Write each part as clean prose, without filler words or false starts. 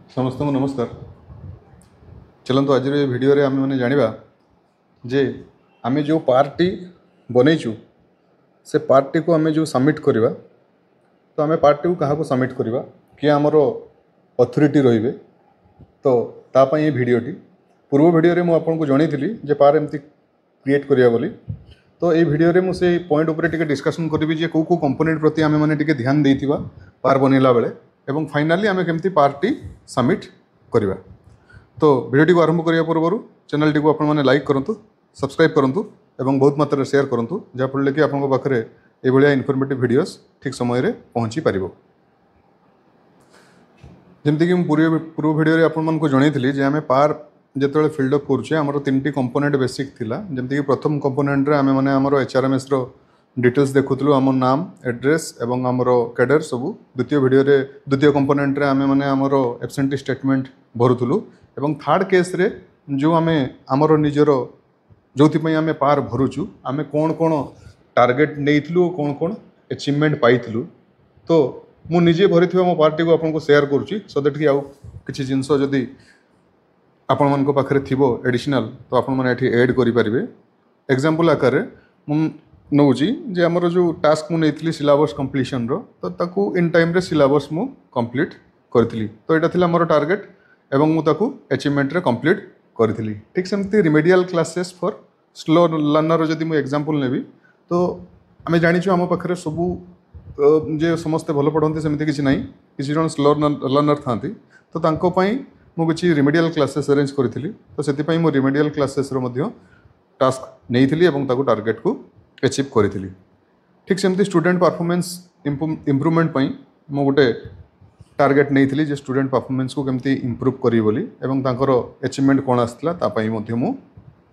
समस्त को नमस्कार। चलते आज भिडियो रे आम मैंने जाना जे आम जो पार्टी बनईचु से पार्टी को आम जो सबमिट करवा तो आम पार्टी को क्या सबमिट करवा किए आमर अथॉरिटी रे तो तापाई ये भिडटी पूर्व भिडियो रे मुझे जनईली जे पार एमती क्रिएट करवा बोली। तो ये भिडियो रे मुझे पॉइंट उपर टिके डिस्कशन करी जे कौ कंपोनेंट प्रति आम मैंने टिके ध्यान देइथिबा पार बनैला बेले एवं फाइनाली आम केमती पार्टी सबमिट करवा। तो भिडियो को आरंभ करने पूर्व चैनल टी को आपने लाइक करूँ, सब्सक्राइब करूँ एवं बहुत मात्रा शेयर करूँ जहाँफल कि आपको पाखे ये इनफॉर्मेटिव वीडियोस ठीक समय रे पहुँची पार। जमती कि पूर्व भिडियो आपको जनईली जे आम पार जो फिल्डअप करुचे आमर 3टी कंपोनेंट बेसिक थिला। जमती कि प्रथम कंपोनेंट रे आम मैंने आमर एचआरएमएस रो डिटेल्स देखुलु आम नाम एड्रेस एवं आमर कैडर सबू। द्वितीय कंपोनेंट रे आम मैंने आमर एब्सेंटी स्टेटमेंट भरुलु एवं थर्ड केस रे जो आम आमर निजर जो आम पार भरुचु आम कौन कौन टार्गेट नहीं कौन कौन अचिवमेंट पाइलु। तो मु निजे भरी मो पार्टी को आपको शेयर करुच्ची सो दैट कि आउ किसी जिनस जदि आपण मान पाखे थी एडिशनल तो आपण मैंने एड करें। एग्जांपल आकार नौ जे आमर जो टास्क मुझे नहीं सिलेबस कंप्लीशन रो तो ताकू इन टाइम रे सिलेबस मु कंप्लीट करी। तो यहाँ थी मोर टार्गेट एवं मुझे अचिवमेंट रे कंप्लीट करी। ठीक सेमती remedial classes for slow learner जदि मुझे एग्जांपल नेबी तो आम जाचु आम पाखे सबू जे समस्ते भल पढ़ते सेमती किसी ना किसी जन स्लो लर्नर था तो मुझे रिमेडियल क्लासेस अरेंज करी। तो से मो रिमेडियल क्लासेस टास्क नहीं टार्गेट को अचीव करी। ठीक सेमती स्टूडेंट परफॉर्मेंस इम्प्रूवमेंट मु गोटे टार्गेट नहीं जे स्टूडेंट परफॉर्मेंस को केमती इम्प्रूव करी बोली एवं तांकर अचीवमेंट कौन आसला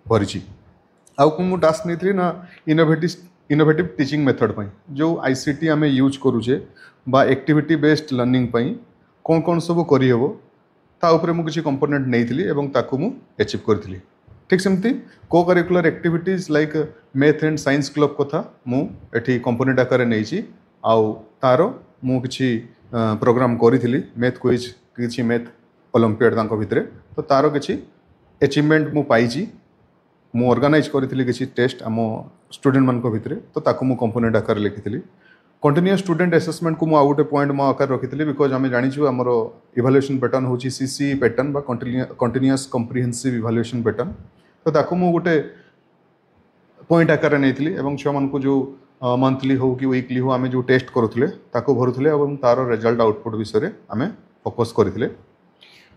भरी। आउ मु टास्क नहीं ना इनोवेटिव टीचिंग मेथड जो आईसीटी आम यूज करुचे बा एक्टिविटी बेस्ड लर्निंग कौन कौन सब करहब ताऊपर मुझे कंपोनेंट नहीं अचीव करी। ठीक सेमती को curricular activities like math and science club कथा मुझे कंपोनेंट आकार नहीं आउ तार मुझे प्रोग्राम करी मैथ क्विज किसी मैथ ओलंपियाड भितर तो तार किसी अचीवमेंट मु पाई मु ऑर्गेनाइज करी किसी टेस्ट आम स्टूडेंट मान भितर तो ताकू मु कंपोनेंट आकार लिखी। कंटिन्यूअस स्टूडेंट असेसमेंट को गोटे पॉइंट मो आकार रखी बिकज आम जाचु आमर इभालुएशन पैटर्न हूँ सीसी पैटर्न बा कंटिन्यूअस कम्प्रिहेंसिव इभालुएशन पैटर्न। तो ताकू मु गोटे पॉइंट आकार नहीं छुआ मान जो मंथली हो कि वीकली हो आम जो टेस्ट करुले भरुले और तार रिजल्ट आउटपुट विषय आम फोकस करते।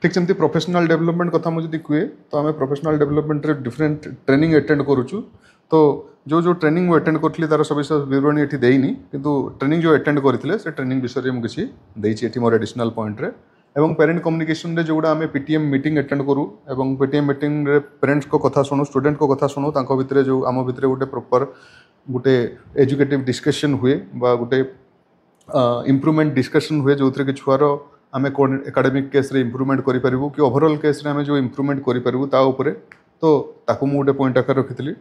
ठीक सेमती प्रोफेशनल डेवलपमेंट कथा मुझे कहे तो आम प्रोफेशनल डेवलपमेंट रे डिफरेंट ट्रेनिंग अटेंड करुचु। तो जो ट्रेनिंग अटेंड करी तार सब विवरणी ये देनी किंतु ट्रेनिंग जो अटेंड करते से ट्रेनिंग विषय में किसी देती मोर एडिशनल पॉइंट रे एवं पेरेंट कम्युनिकेशन रे जोड़ा आम पीटीएम मीटिंग अटेंड करूँ एवं पीटीएम मीटिंग रे पेरेंट्स को कथा शुणु स्टूडेंट को कथा शुणु तांको भितरे जो आम भितरे गोटे प्रॉपर गोटे एजुकेटिव डिस्कशन हुए बा गोटे इम्प्रूवमेंट डिस्कशन हुए जो कि छुआर आम कौन एकाडेमिक केस रे इम्प्रूवमेंट करूँ कि ओवरऑल केस रे आम जो इम्प्रूवमेंट करूँ तो ताकू मु गोटे पॉइंट आकार रखी।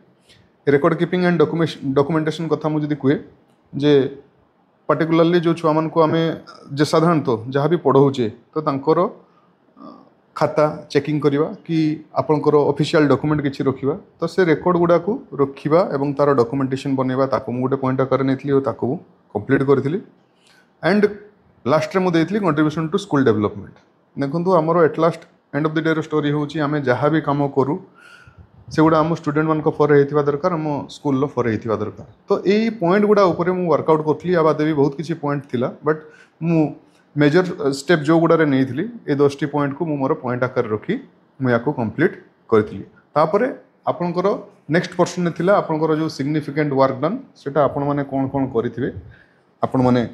रेकर्ड कीपिंग एंड डॉक्यूमेंटेशन कथा मुझे कहे जे पार्टिकुलरली जो छुआ मान को आम जे साधारणतः जहाँ भी पढ़ाऊे तो तांकर खाता चेकिंग करवा कि आपंकर ऑफिशियल डॉक्यूमेंट किसी रखा तो से रेकर्ड गुड़ा को रखा और तार डॉक्यूमेंटेशन बनवा गोटे पॉइंट आकार नहीं कंप्लीट करी। एंड लास्ट रे मुझे कंट्रीब्यूशन टू स्कूल डेवलपमेंट देखो आमर at last end of the day story हूँ आम जहाँ भी कम करूँ से गुड़ा आम स्टूडेंट मान फर होता दरकार आम स्कूल फर होता दरकार। तो यही पॉइंट गुड़ा उपर मु वर्कआउट करी या बादे भी बहुत किसी पॉइंट थिला बट मु मेजर स्टेप जो गुड़ा नहीं थी ये 10टी पॉइंट को मोर पॉइंट आकार रखी मुझे कंप्लीट करी। तापर आपणकर नेक्स्ट पर्सन थिला आपणकर जो सिग्निफिकेंट वर्क डन सेटा आपण माने कौन कौन करिथिबे आपण माने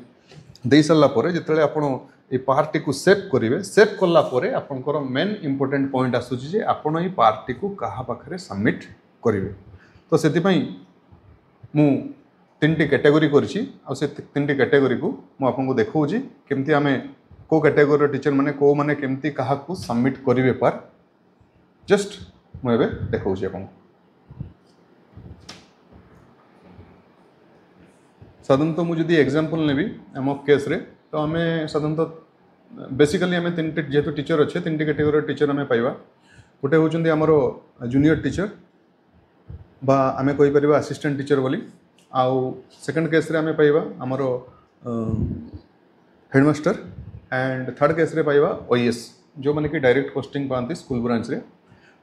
दे सारा पर जिते आपण ये पार्टी को सेव करेंगे सेव कलापर आपंकर मेन इंपोर्टेंट पॉइंट आसूँ जे आपण ये पार्टी को क्या पाखे सबमिट करेंगे। तो से मु 3टी कैटेगरी करी से 3टी कैटेगरी को मुझे देखा केमती आम को कैटेगरी टीचर मैंने को मैंने केमती क्या सबमिट करेंगे पार जस्ट मुझे देखा साधारणतः मुझे एग्जांपल नेबी आम केस रे तो आम साधारणतः बेसिकली आम तीन जेहेतु टीचर अच्छे तीन कैटेगोरी टीचर आम पाइबा गोटे होउछन्ती आमर जूनियर टीचर बा आम कहीपर असिस्टेंट टीचर बोली आउ सेकंड केस रे आम पाइबा आमर हेडमास्टर एंड थर्ड केस रे पाइबा ओएस जो माने कि डायरेक्ट पोस्टिंग पाती स्कूल ब्रांच रे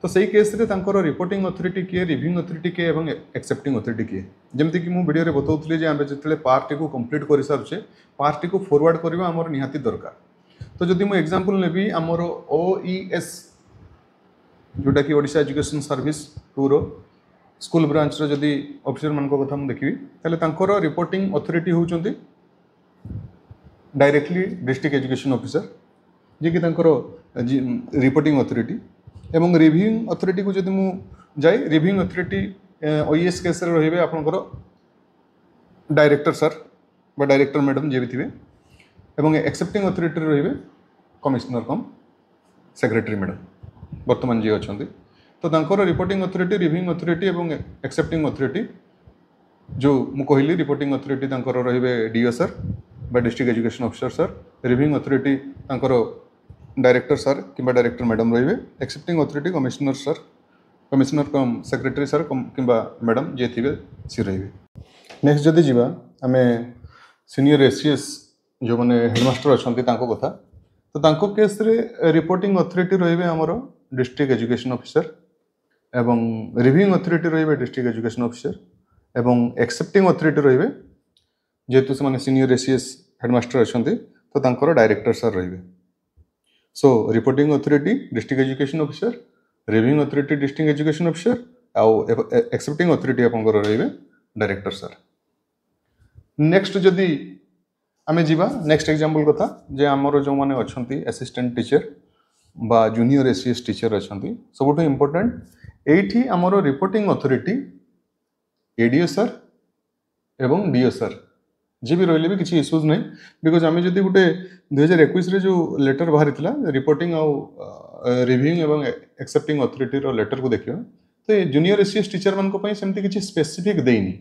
तो सही केस रे तांकर रिपोर्टिंग अथॉरिटी किए रिव्यूइंग अथॉरिटी किए एवं एक्सेप्टिंग अथॉरिटी किए जमती कि मु वीडियो रे बताउतली जे आमे जतले पार्ट को कंप्लीट करि सारछे पार्ट को फॉरवर्ड करबा हमर निहाती दरकार तो जदि मु एग्जांपल नेबी हमर ओईएस जोटा कि ओडिशा एजुकेशन सर्विस टूर स्कूल ब्रांच रो जदि ऑफिसर मान को कथा हम देखिबी ताले तांकर रिपोर्टिंग अथॉरिटी होउचंती डायरेक्टली डिस्ट्रिक्ट एजुकेशन ऑफिसर जे कि तांकर रिपोर्टिंग अथॉरिटी एवं रिव्यूइंग अथॉरिटी को जदि मु जाय रिव्यूइंग अथॉरिटी ओएस केस रे रहिबे आपनकर डायरेक्टर सर बा डायरेक्टर मैडम जे भी थिबे एवं एक्सेप्टिंग अथॉरिटी रहिबे कमिश्नर कम सेक्रेटरी मैडम वर्तमान जे अछंती तो तांकर रिपोर्टिंग अथॉरिटी रिव्यूइंग अथॉरिटी एवं एक्सेप्टिंग अथॉरिटी जो मु कहली रिपोर्टिंग अथॉरिटी तांकर रहिबे डीओ सर बा district education officer sir reviewing authority तांकर डायरेक्टर सर कि डायरेक्टर मैडम रहिबे accepting authority commissioner sir commissioner cum secretary sir कि मैडम जे थिबे सी रहिबे नेक्स्ट जदि जीवा आमे सीनियर एसीएस जो माने हेडमास्टर अछंती तांको कथा तो तांको केस रे रिपोर्टिंग अथॉरिटी रहिबे हमरो डिस्ट्रिक्ट एजुकेशन ऑफिसर एवं रिव्यूइंग अथॉरिटी रहिबे डिस्ट्रिक्ट एजुकेशन ऑफिसर एवं एक्सेप्टिंग अथॉरिटी रहिबे जेहेतु से माने सीनियर एसीएस हेडमास्टर अछंती तो तांकर डायरेक्टर सर रहिबे so reporting authority district education officer reviewing authority district education officer आउ एक्सेप्टिंग अथॉरिटी आपनकर रहिबे डायरेक्टर सर नेक्स्ट जदि आमे जीवा नेक्स्ट एग्जांपल कथा जे हमर जो माने अछंती असिस्टेंट टीचर बा जूनियर एसीएस टीचर अछंती सबुठ इंपोर्टेंट एठी हमर रिपोर्टिंग अथॉरिटी एडीओ सर एवं डीओ सर जी भी रहिले भी किसी इश्यूज नहीं बिकॉज आम जब गोटे 2021 रे जो लेटर बाहरी थिला रिपोर्टिंग आउ रिव्यूइंग एवं एक्सेप्टिंग अथॉरिटी रो लेटर को देखियो तो जूनियर एसीएस टीचर मान को सेमती किसी स्पेसिफिक देनी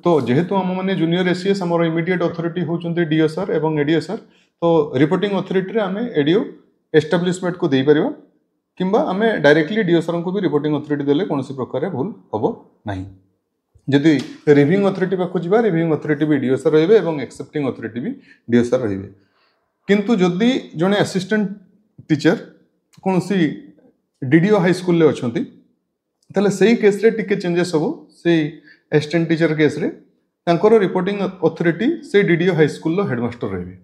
तो जेहेतु आम मैंने जूनियर एसीएस आम इमिडिएट अथॉरिटी होचंती डीओ सर एवं एडीओ सर तो रिपोर्टिंग अथॉरिटी रे आम एडीओ एस्टाब्लिशमेंट को दे परिबा किंबा आम डायरेक्टली डीओ सर को भी रिपोर्टिंग अथॉरिटी देले कोनोसी प्रकार भूल हबो नहीं जदि रिव्यूइंग अथॉरिटी पाखु जीवा रिव्यूइंग अथॉरिटी भी डीओ सर रहिबे एवं एक्सेप्टिंग अथॉरिटी भी डीओ सर रहिबे किंतु जदि जने असिस्टेंट टीचर कोनोसी डीडीओ हाई स्कूल ले अछंती तले सही केस रे टिके चेंजेस हबो सेही असिस्टेंट टीचर केस रे तांकर रिपोर्टिंग अथॉरिटी से डीडीओ हाई स्कूल लो हेडमास्टर रहिबे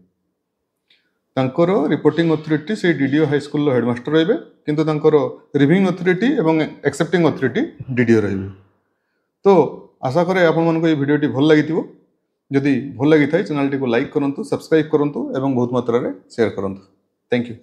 तांकर रिपोर्टिंग अथॉरिटी से डीडीओ हाई स्कूल लो हेडमास्टर रहिबे किंतु तांकर रिव्यूइंग अथॉरिटी एवं एक्सेप्टिंग अथॉरिटी डीडीओ रहिबे तो आशा करे आपण मन को ये वीडियोटी भल लगी जदि भल लगी थाए चैनल टी को लाइक करंतु सब्सक्राइब करंतु एवं बहुत मात्रा रे शेयर करंतु थैंक यू।